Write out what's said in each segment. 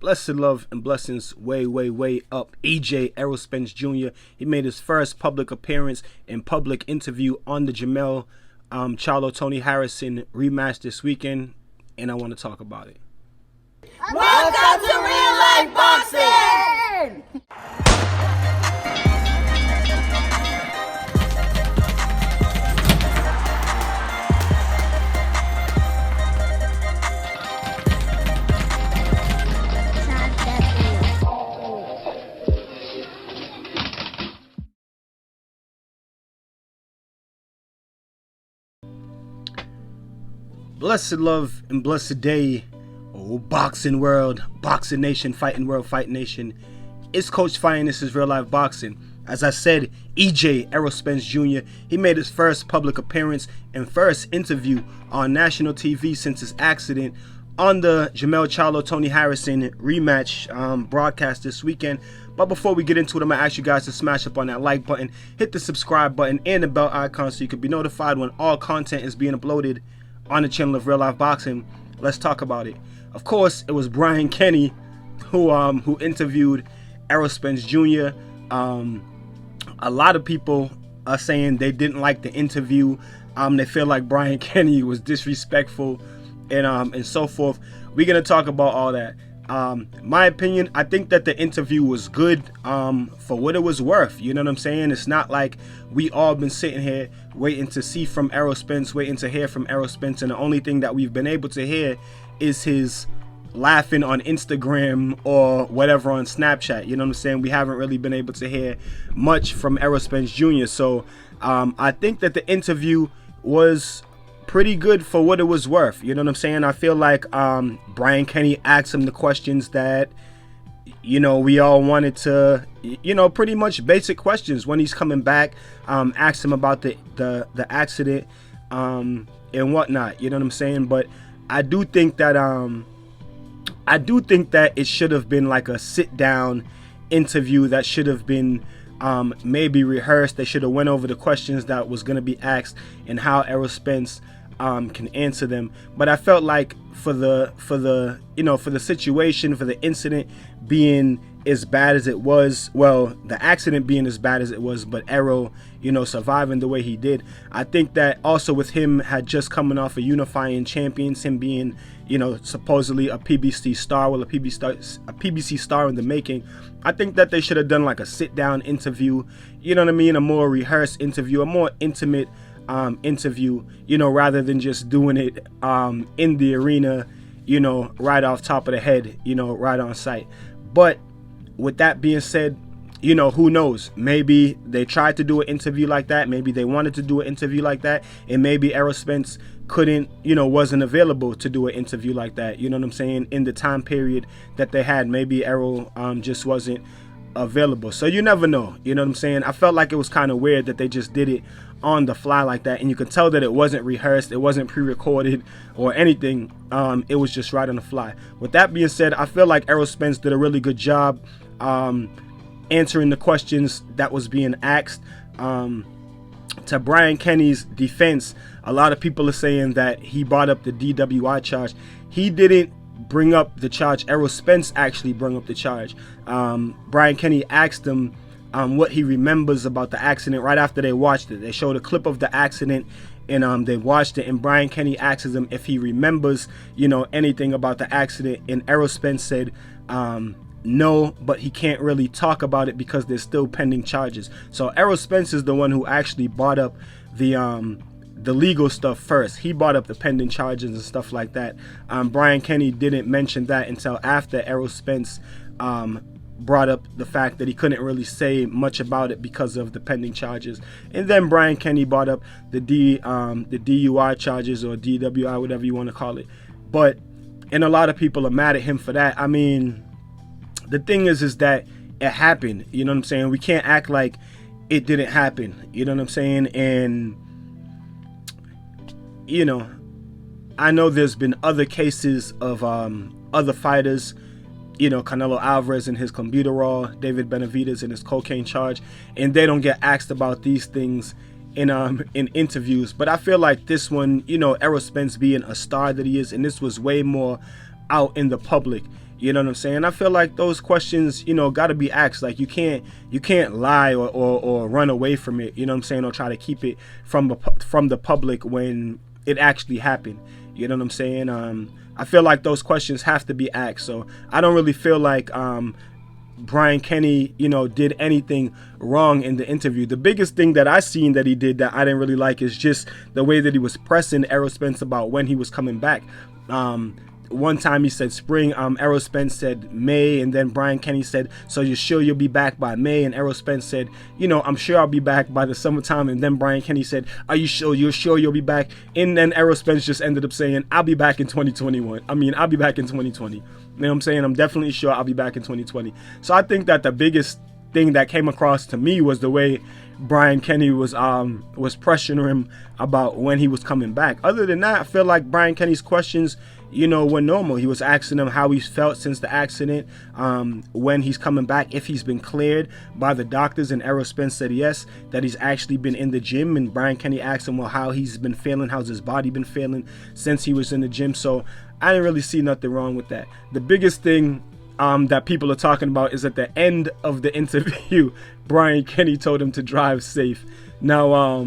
Blessed love and blessings way up. Errol Spence Jr. He made his first public appearance and public interview on the Jamel Charlo Tony Harrison rematch this weekend, and I want to talk about it. Welcome to Real Life Boxing! Blessed love and blessed day, oh boxing world, boxing nation, fighting world, fight nation. It's Coach Fire and this is Real Life Boxing. As I said, Errol Spence Jr., he made his first public appearance and first interview on national TV since his accident on the Jamel Charlo Tony Harrison rematch broadcast this weekend. But before we get into it, I'm going to ask you guys to smash up on that like button, hit the subscribe button and the bell icon so you can be notified when all content is being uploaded on the channel of Real Life Boxing. Let's talk about it. Of course, it was Brian Kenny who interviewed Errol Spence Jr. A lot of people are saying they didn't like the interview. They feel like Brian Kenny was disrespectful and so forth. We're gonna talk about all that. My opinion, I think that the interview was good for what it was worth. You know what I'm saying? It's not like we all been sitting here waiting to see from Errol Spence, waiting to hear from Errol Spence, and the only thing that we've been able to hear is his laughing on Instagram or whatever on Snapchat. You know what I'm saying? We haven't really been able to hear much from Errol Spence Jr. So I think that the interview was pretty good for what it was worth. You know what I'm saying? I feel like Brian Kenny asked him the questions that, you know, we all wanted to, you know, pretty much basic questions when he's coming back. Asked him about the accident and whatnot. You know what I'm saying? But I do think that it should have been like a sit down interview that should have been maybe rehearsed. They should have went over the questions that was going to be asked and how Errol Spence can answer them. But I felt like for the situation, for the incident being as bad as it was, well, the accident being as bad as it was, but Errol, you know, surviving the way he did, I think that also with him had just coming off of unifying champions, him being, you know, supposedly a PBC star, well, a PBC star in the making, I think that they should have done like a sit down interview, you know what I mean, a more rehearsed interview, a more intimate interview, you know, rather than just doing it in the arena, you know, right off top of the head, you know, right on site. But with that being said, you know, who knows? Maybe they tried to do an interview like that. Maybe they wanted to do an interview like that. And maybe Errol Spence couldn't, you know, wasn't available to do an interview like that. You know what I'm saying? In the time period that they had, maybe Errol just wasn't available. So you never know. You know what I'm saying? I felt like it was kind of weird that they just did it on the fly like that. And you could tell that it wasn't rehearsed. It wasn't pre-recorded or anything. It was just right on the fly. With that being said, I feel like Errol Spence did a really good job answering the questions that was being asked. To Brian Kenny's defense, a lot of people are saying that he brought up the DWI charge. He didn't bring up the charge. Errol Spence actually brought up the charge. Brian Kenny asked him what he remembers about the accident right after they watched it. They showed a clip of the accident and they watched it, and Brian Kenny asks him if he remembers, you know, anything about the accident, and Errol Spence said no, but he can't really talk about it because there's still pending charges. So Errol Spence is the one who actually brought up the legal stuff first. He brought up the pending charges and stuff like that. Brian Kenny didn't mention that until after Errol Spence brought up the fact that he couldn't really say much about it because of the pending charges. And then Brian Kenny brought up the DUI charges, or DWI, whatever you want to call it. But, and a lot of people are mad at him for that. I mean, the thing is that it happened. You know what I'm saying? We can't act like it didn't happen. You know what I'm saying? And, you know, I know there's been other cases of other fighters, you know, Canelo Alvarez and his clenbuterol, David Benavidez and his cocaine charge, and they don't get asked about these things in interviews. But I feel like this one, you know, Errol Spence being a star that he is, and this was way more out in the public. You know what I'm saying? I feel like those questions, you know, got to be asked. Like you can't lie or run away from it. You know what I'm saying? Or try to keep it from the public when it actually happened. You know what I'm saying? I feel like those questions have to be asked. So I don't really feel like Brian Kenny, you know, did anything wrong in the interview. The biggest thing that I seen that he did that I didn't really like is just the way that he was pressing Errol Spence about when he was coming back. One time he said spring, Errol Spence said May, and then Brian Kenny said, so you're sure you'll be back by May? And Errol Spence said, you know, I'm sure I'll be back by the summertime. And then Brian Kenny said, are you sure you'll be back? And then Errol Spence just ended up saying, I'll be back in 2021. I'll be back in 2020. You know what I'm saying? I'm definitely sure I'll be back in 2020. So I think that the biggest thing that came across to me was the way Brian Kenny was pressuring him about when he was coming back. Other than that, I feel like Brian Kenny's questions, you know, were normal. He was asking him how he's felt since the accident, when he's coming back, if he's been cleared by the doctors, and Errol Spence said yes, that he's actually been in the gym. And Brian Kenny asked him, well, how he's been feeling, how's his body been feeling since he was in the gym. So I didn't really see nothing wrong with that. The biggest thing that people are talking about is at the end of the interview, Brian Kenny told him to drive safe. Now,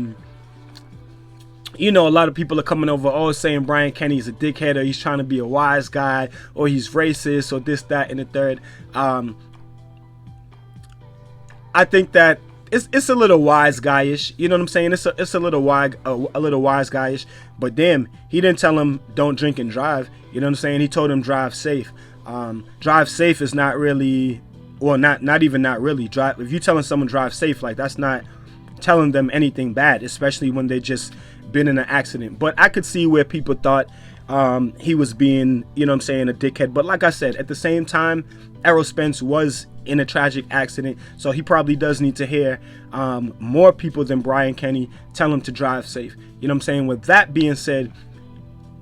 you know, a lot of people are coming over saying Brian Kenny's a dickhead, or he's trying to be a wise guy, or he's racist, or this, that, and the third. I think that it's a little wise guyish. You know what I'm saying? It's a little wise guyish. But damn, he didn't tell him don't drink and drive. You know what I'm saying? He told him drive safe. Drive safe is not really, well, not even not really. Drive. If you're telling someone drive safe, like that's not telling them anything bad, especially when they just been in an accident. But I could see where people thought he was being, you know what I'm saying, a dickhead. But like I said, at the same time, Errol Spence was in a tragic accident, so he probably does need to hear more people than Brian Kenny tell him to drive safe. You know what I'm saying? With that being said,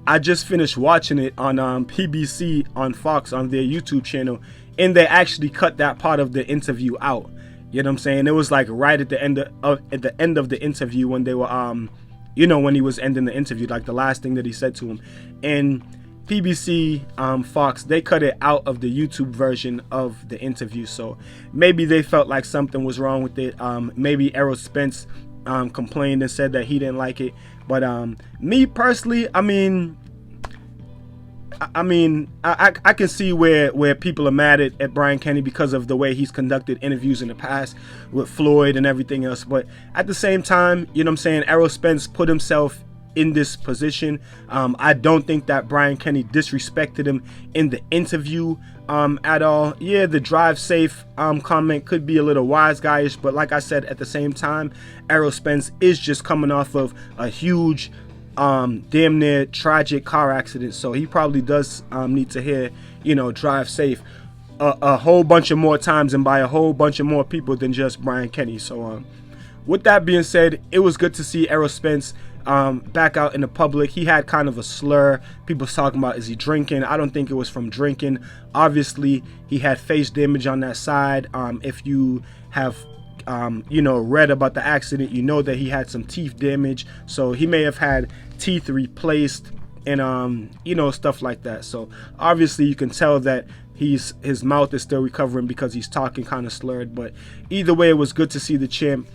I just finished watching it on PBC on Fox on their YouTube channel, and they actually cut that part of the interview out. You know what I'm saying? It was like right at the end of the interview when they were you know, when he was ending the interview, like the last thing that he said to him. And PBC, Fox, they cut it out of the YouTube version of the interview. So maybe they felt like something was wrong with it. Maybe Errol Spence complained and said that he didn't like it. But me personally, I can see where people are mad at Brian Kenny because of the way he's conducted interviews in the past with Floyd and everything else. But at the same time, you know what I'm saying, Errol Spence put himself in this position. I don't think that Brian Kenny disrespected him in the interview at all. Yeah, the drive safe comment could be a little wise guyish, but like I said, at the same time, Errol Spence is just coming off of a huge damn near tragic car accident, so he probably does need to hear, you know, drive safe a whole bunch of more times and by a whole bunch of more people than just Brian Kenny. So with that being said, it was good to see Errol Spence back out in the public. He had kind of a slur. People talking about, is he drinking? I don't think it was from drinking. Obviously he had face damage on that side. If you have you know, read about the accident, you know that he had some teeth damage, so he may have had teeth replaced and you know, stuff like that. So obviously you can tell that his mouth is still recovering because he's talking kind of slurred. But either way, it was good to see the champ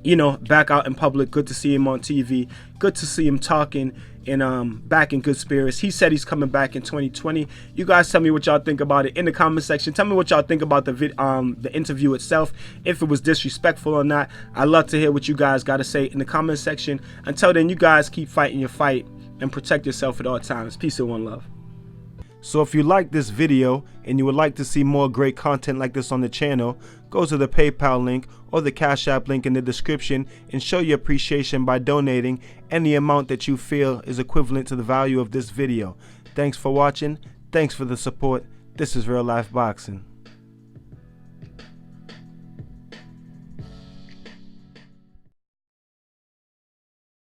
you know, back out in public. Good to see him on TV, good to see him talking and back in good spirits. He said he's coming back in 2020. You guys tell me what y'all think about it in the comment section. Tell me what y'all think about the interview itself, if it was disrespectful or not. I'd love to hear what you guys got to say in the comment section. Until then, you guys keep fighting your fight and protect yourself at all times. Peace and one love. So if you like this video and you would like to see more great content like this on the channel, go to the PayPal link or the Cash App link in the description and show your appreciation by donating any amount that you feel is equivalent to the value of this video. Thanks for watching. Thanks for the support. This is Real Life Boxing.